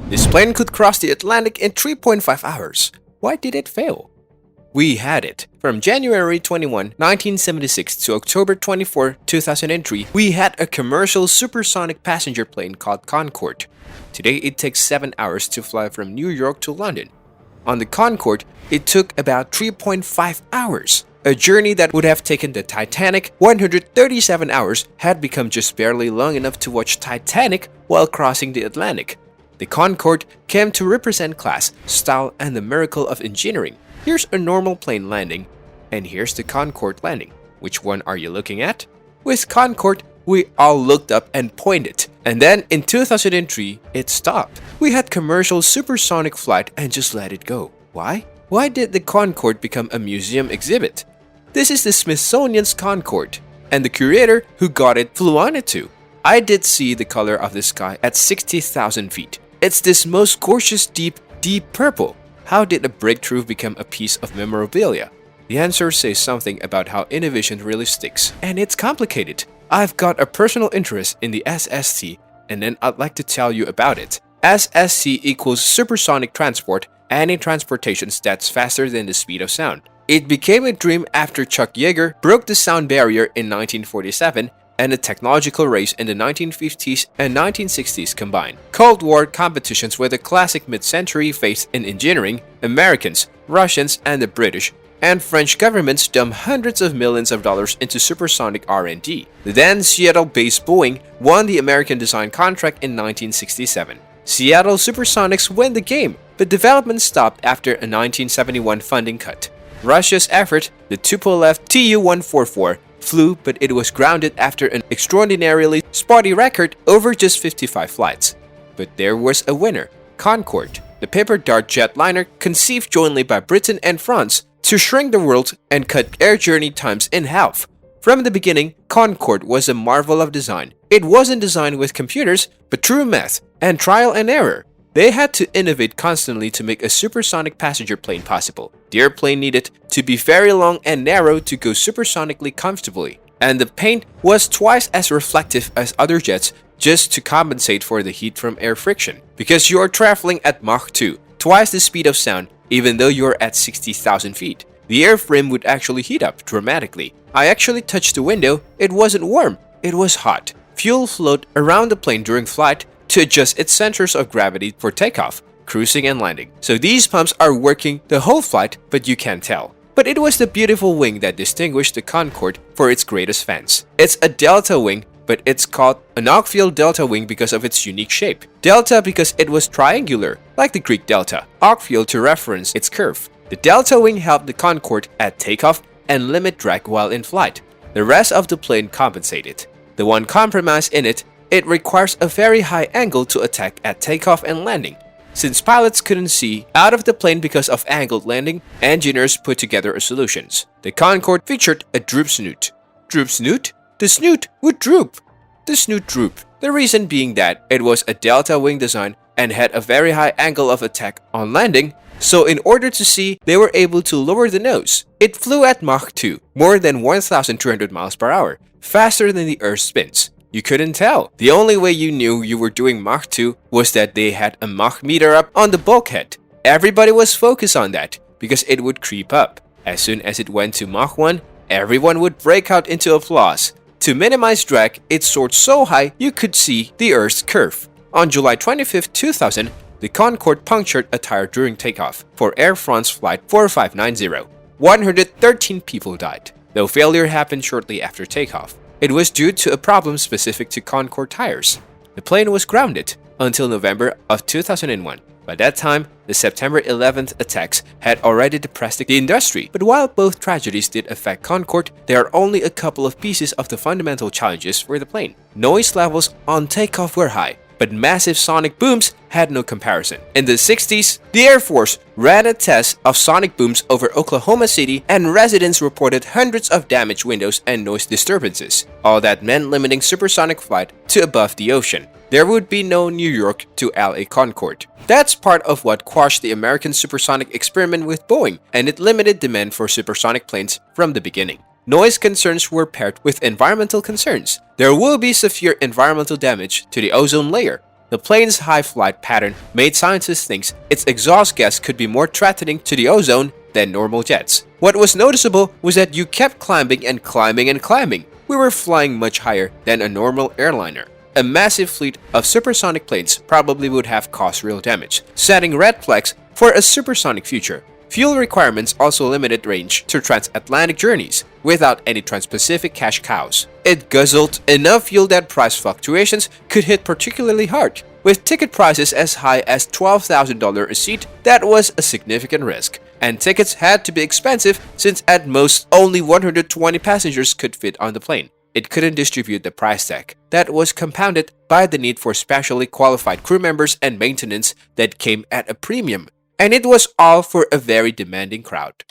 This plane could cross the Atlantic in 3.5 hours. Why did it fail? We had it. From January 21, 1976 to October 24, 2003, we had a commercial supersonic passenger plane called Concorde. Today, it takes 7 hours to fly from New York to London. On the Concorde, it took about 3.5 hours. A journey that would have taken the Titanic 137 hours had become just barely long enough to watch Titanic while crossing the Atlantic. The Concorde came to represent class, style, and the miracle of engineering. Here's a normal plane landing, and here's the Concorde landing. Which one are you looking at? With Concorde, we all looked up and pointed. And then in 2003, it stopped. We had commercial supersonic flight and just let it go. Why? Why did the Concorde become a museum exhibit? This is the Smithsonian's Concorde, and the curator who got it flew on it too. I did see the color of the sky at 60,000 feet. It's this most gorgeous deep purple. How did a breakthrough become a piece of memorabilia? The answer says something about how innovation really sticks, and it's complicated. I've got a personal interest in the SST, and then I'd like to tell you about it. SST equals supersonic transport, any transportation that's faster than the speed of sound. It became a dream after Chuck Yeager broke the sound barrier in 1947 and a technological race in the 1950s and 1960s combined. Cold War competitions were the classic mid-century phase in engineering. Americans, Russians, and the British and French governments dumped hundreds of millions of dollars into supersonic R&D. The then Seattle-based Boeing won the American design contract in 1967. Seattle Supersonics won the game, but development stopped after a 1971 funding cut. Russia's effort, the Tupolev Tu-144, flew, but it was grounded after an extraordinarily spotty record over just 55 flights. But there was a winner, Concorde, the paper dart jetliner conceived jointly by Britain and France to shrink the world and cut air journey times in half. From the beginning, Concorde was a marvel of design. It wasn't designed with computers, but through math and trial and error. They had to innovate constantly to make a supersonic passenger plane possible. The airplane needed to be very long and narrow to go supersonically comfortably, and the paint was twice as reflective as other jets just to compensate for the heat from air friction. Because you are traveling at Mach 2, twice the speed of sound, even though you're at 60,000 feet. The airframe would actually heat up dramatically. I actually touched the window. It wasn't warm, it was hot. Fuel flowed around the plane during flight to adjust its centers of gravity for takeoff, cruising, and landing. So these pumps are working the whole flight, but you can't tell. But it was the beautiful wing that distinguished the Concorde for its greatest fans. It's a delta wing, but it's called an Oakfield delta wing because of its unique shape. Delta because it was triangular, like the Greek delta. Oakfield to reference its curve. The delta wing helped the Concorde at takeoff and limit drag while in flight. The rest of the plane compensated. The one compromise in it requires a very high angle to attack at takeoff and landing. Since pilots couldn't see out of the plane because of angled landing, engineers put together a solution. The Concorde featured a droop snoot. Droop snoot? The snoot would droop. The snoot drooped. The reason being that it was a delta wing design and had a very high angle of attack on landing, so in order to see, they were able to lower the nose. It flew at Mach 2, more than 1,200 miles per hour, faster than the Earth spins. You couldn't tell. The only way you knew you were doing Mach 2 was that they had a Mach meter up on the bulkhead. Everybody was focused on that because it would creep up. As soon as it went to Mach 1, everyone would break out into applause. To minimize drag, it soared so high you could see the Earth's curve. On July 25, 2000, the Concorde punctured a tire during takeoff for Air France Flight 4590. 113 people died, though failure happened shortly after takeoff. It was due to a problem specific to Concorde tires. The plane was grounded until November of 2001. By that time, the September 11th attacks had already depressed the industry. But while both tragedies did affect Concorde, there are only a couple of pieces of the fundamental challenges for the plane. Noise levels on takeoff were high, but massive sonic booms had no comparison. In the 60s, the Air Force ran a test of sonic booms over Oklahoma City, and residents reported hundreds of damaged windows and noise disturbances. All that meant limiting supersonic flight to above the ocean. There would be no New York to LA Concorde. That's part of what quashed the American supersonic experiment with Boeing, and it limited demand for supersonic planes from the beginning. Noise concerns were paired with environmental concerns. There will be severe environmental damage to the ozone layer. The plane's high flight pattern made scientists think its exhaust gas could be more threatening to the ozone than normal jets. What was noticeable was that you kept climbing and climbing and climbing. We were flying much higher than a normal airliner. A massive fleet of supersonic planes probably would have caused real damage, setting red flags for a supersonic future. Fuel requirements also limited range to transatlantic journeys without any trans-Pacific cash cows. It guzzled enough fuel that price fluctuations could hit particularly hard. With ticket prices as high as $12,000 a seat, that was a significant risk. And tickets had to be expensive since at most only 120 passengers could fit on the plane. It couldn't distribute the price tag. That was compounded by the need for specially qualified crew members and maintenance that came at a premium. And it was all for a very demanding crowd.